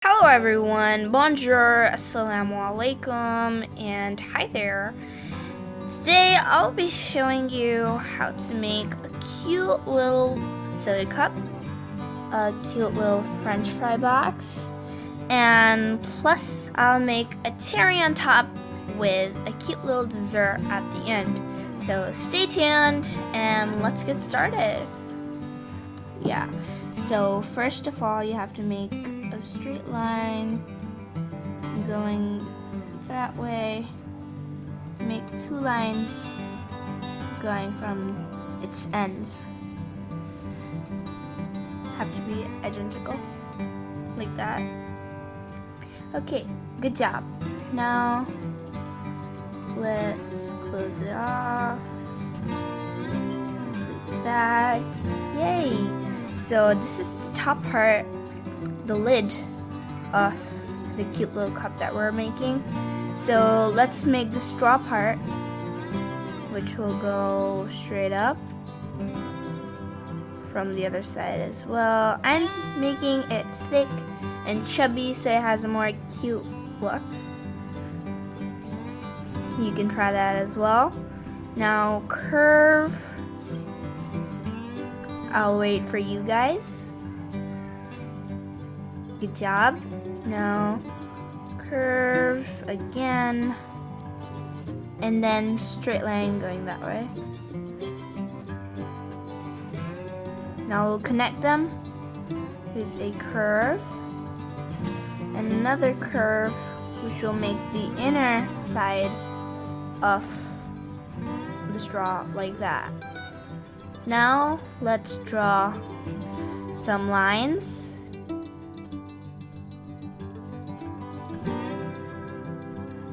Hello everyone, bonjour, assalamu alaikum, and hi there. Today I'll be showing you how to make a cute little soda cup, a cute little french fry box, and plus I'll make a cherry on top with a cute little dessert at the end. So stay tuned and let's get started. So first of all, you have to make a straight line going that way. Make two lines going from its ends. Have to be identical, like that. Okay, good job. Now let's close it off like that. Yay! So this is the top part, the lid of the cute little cup that we're making. So let's make the straw part, which will go straight up from the other side as well. I'm making it thick and chubby so it has a more cute look. You can try that as well. Now curve. I'll wait for you guys. Good job. Now curve again, and then straight line going that way. Now we'll connect them with a curve and another curve, which will make the inner side of the straw like that. Now let's draw some lines.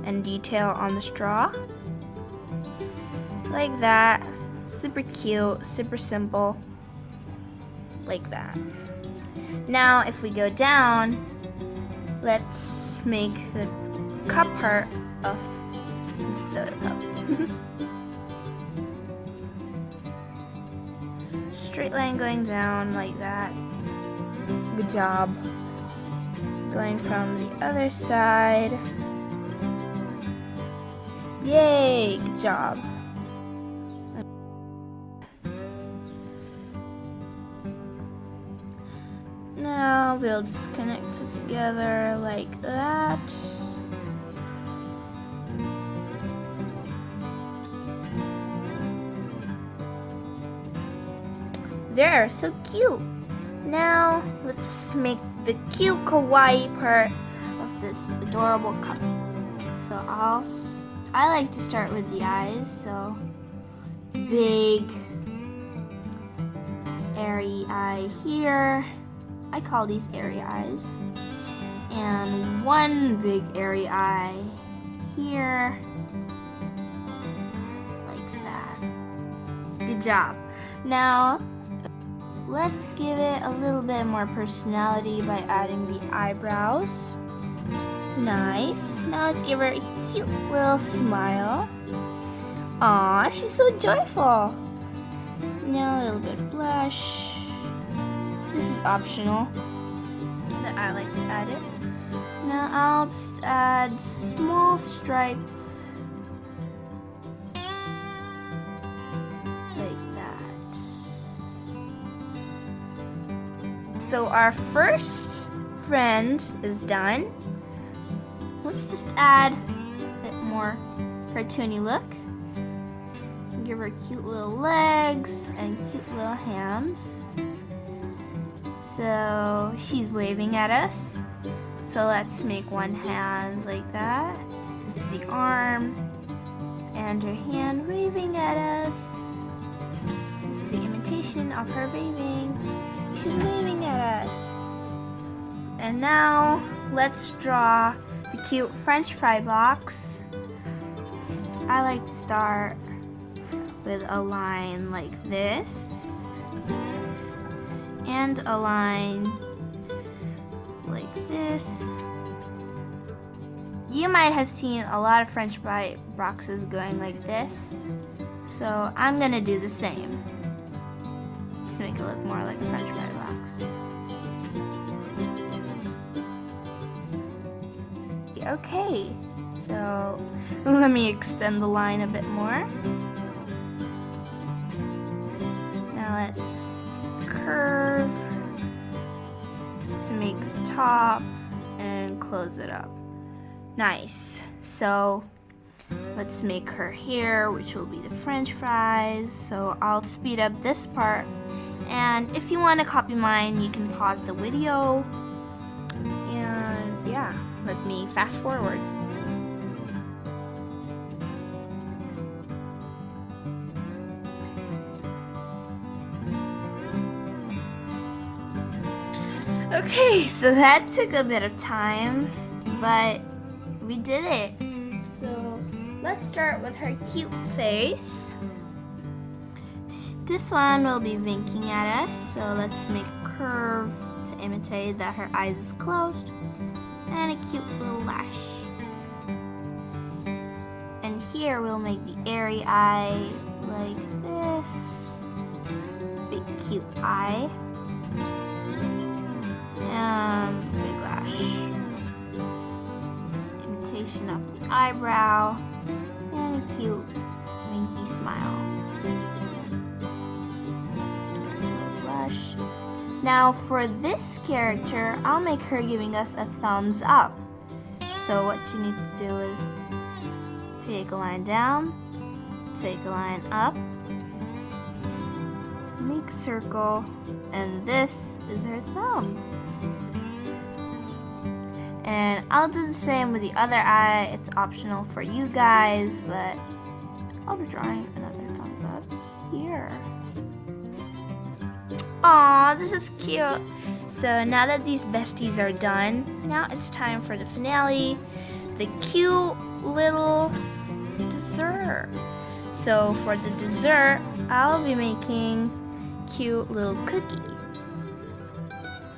And detail on the straw. Like that. Super cute, super simple. Like that. Now if we go down, let's make the cup part of the soda cup. Straight line going down like that. Good job. Going from the other side. Yay! Good job. Now we'll just connect it together like that. There, so cute. Now let's make the cute kawaii part of this adorable cup. So I like to start with the eyes, so big airy eye here. I call these airy eyes. And one big airy eye here. Like that. Good job. Now let's give it a little bit more personality by adding the eyebrows. Nice. Now let's give her a cute little smile. Aw, she's so joyful. Now a little bit of blush. This is optional, but I like to add it. Now I'll just add small stripes like that. So our first friend is done. Let's just add a bit more cartoony look. Give her cute little legs and cute little hands. So she's waving at us. So let's make one hand like that. Just the arm and her hand waving at us. This is the imitation of her waving. She's waving at us. And now let's draw the cute French fry box. I like to start with a line like this and a line like this. You might have seen a lot of French fry boxes going like this, so I'm gonna do the same to make it look more like a French fry box. Okay, so let me extend the line a bit more. Now let's curve to make the top and close it up. Nice. So let's make her hair, which will be the French fries. So I'll speed up this part, and if you want to copy mine, you can pause the video. And yeah, let me fast forward. Okay, so that took a bit of time, but we did it. So let's start with her cute face. This one will be winking at us, so let's make a curve to imitate that her eyes is closed, and a cute little lash. And here we'll make the airy eye like this. Big cute eye. And big lash. Imitation of the eyebrow. And a cute winky smile. Blush. Now for this character, I'll make her giving us a thumbs up. So what you need to do is take a line down, take a line up, make circle, and this is her thumb. And I'll do the same with the other eye. It's optional for you guys, but I'll be drawing another thumbs up here. Aw, this is cute. So now that these besties are done, now it's time for the finale, the cute little dessert. So for the dessert, I'll be making cute little cookie.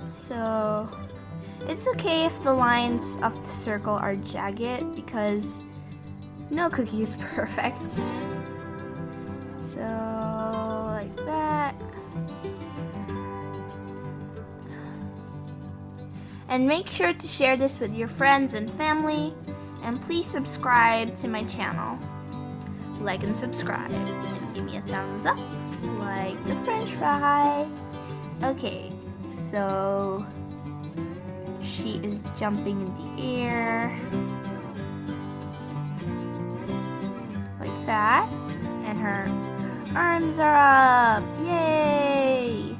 So it's okay if the lines of the circle are jagged because no cookie is perfect. So like that. And make sure to share this with your friends and family, and please subscribe to my channel. Like and subscribe, and give me a thumbs up, like the French fry. Okay, so she is jumping in the air, like that, and her arms are up, yay!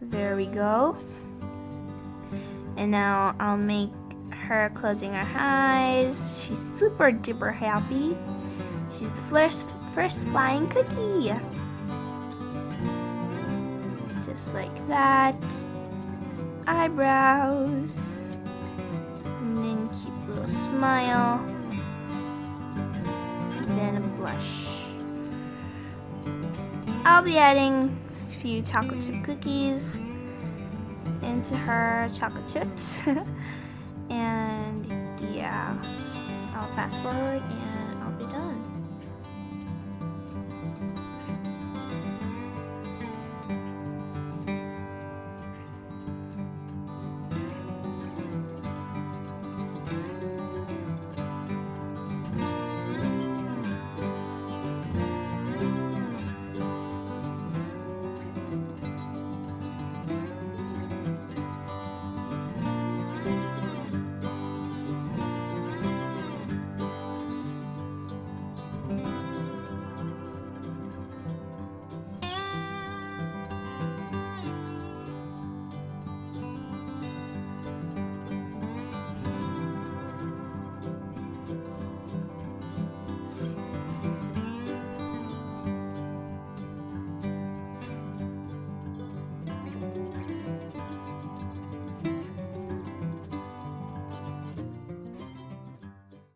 There we go. And now I'll make her closing her eyes. She's super duper happy. She's the first flying cookie. Just like that. Eyebrows. And then cute little smile. And then a blush. I'll be adding a few chocolate chip cookies into her chocolate chips. And yeah, I'll fast forward